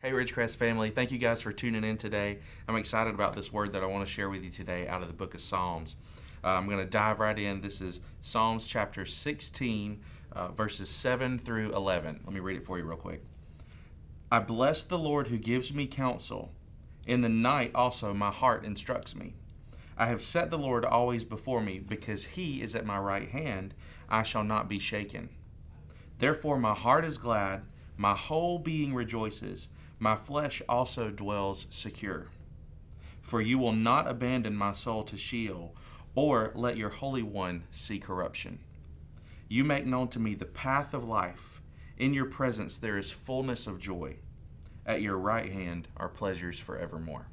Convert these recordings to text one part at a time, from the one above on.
Hey, Ridgecrest family. Thank you guys for tuning in today. I'm excited about this word that I want to share with you today out of the book of Psalms. I'm going to dive right in. This is Psalms chapter 16, verses 7 through 11. Let me read it for you real quick. I bless the Lord who gives me counsel. In the night also my heart instructs me. I have set the Lord always before me, because he is at my right hand. I shall not be shaken. Therefore my heart is glad, my whole being rejoices. My flesh also dwells secure. For you will not abandon my soul to Sheol, or let your Holy One see corruption. You make known to me the path of life. In your presence there is fullness of joy. At your right hand are pleasures forevermore.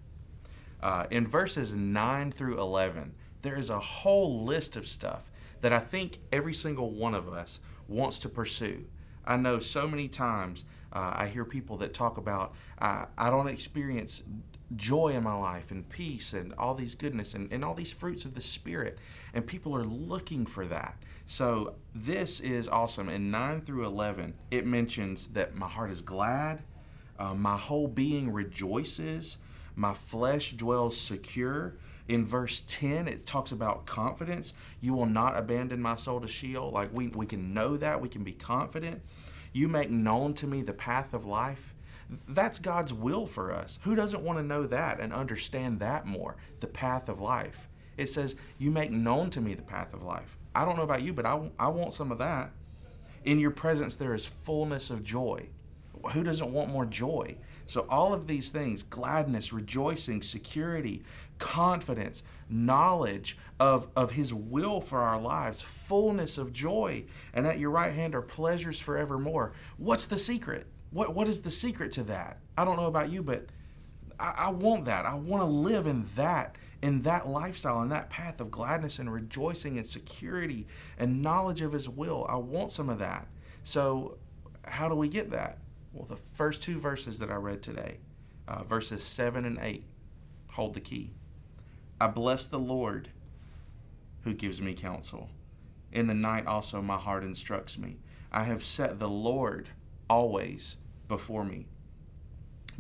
In verses 9 through 11, there is a whole list of stuff that I think every single one of us wants to pursue. I know so many times I hear people that talk about, I don't experience joy in my life and peace and all these goodness and all these fruits of the Spirit. And people are looking for that. So this is awesome. In 9 through 11, it mentions that my heart is glad, my whole being rejoices, my flesh dwells secure. In verse 10, it talks about confidence. You will not abandon my soul to Sheol. Like we can know that. We can be confident. You make known to me the path of life. That's God's will for us. Who doesn't want to know that and understand that more? The path of life. It says, you make known to me the path of life. I don't know about you, but I want some of that. In your presence, there is fullness of joy. Who doesn't want more joy? So all of these things, gladness, rejoicing, security, confidence, knowledge of his will for our lives, fullness of joy, and at your right hand are pleasures forevermore. What's the secret? What is the secret to that? I don't know about you, but I want that. I want to live in that lifestyle, in that path of gladness and rejoicing and security and knowledge of his will. I want some of that. So how do we get that? Well, the first two verses that I read today, verses 7 and 8, hold the key. I bless the Lord who gives me counsel. In the night also my heart instructs me. I have set the Lord always before me.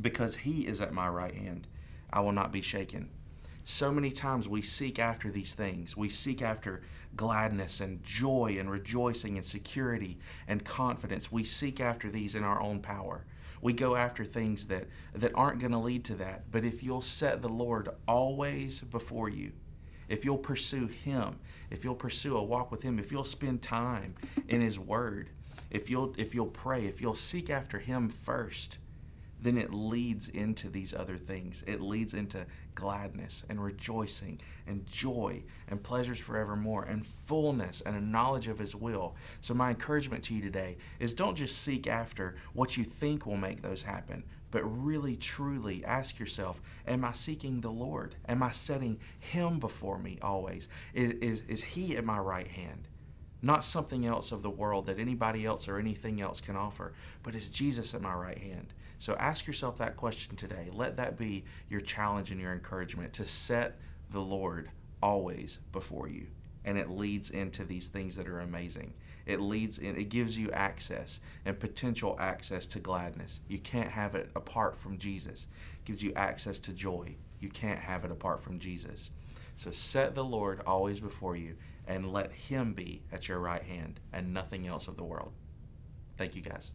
Because he is at my right hand, I will not be shaken. So many times we seek after these things. We seek after gladness and joy and rejoicing and security and confidence. We seek after these in our own power. We go after things that aren't going to lead to that. But if you'll set the Lord always before you, if you'll pursue him, if you'll pursue a walk with him, if you'll spend time in his word, if you'll pray, if you'll seek after him first, then it leads into these other things. It leads into gladness and rejoicing and joy and pleasures forevermore and fullness and a knowledge of his will. So my encouragement to you today is don't just seek after what you think will make those happen, but really truly ask yourself, am I seeking the Lord? Am I setting him before me always? Is he at my right hand? Not something else of the world that anybody else or anything else can offer, but is Jesus at my right hand? So ask yourself that question today. Let that be your challenge and your encouragement, to set the Lord always before you. And it leads into these things that are amazing. It gives you access and potential access to gladness. You can't have it apart from Jesus. It gives you access to joy. You can't have it apart from Jesus. So set the Lord always before you and let him be at your right hand and nothing else of the world. Thank you, guys.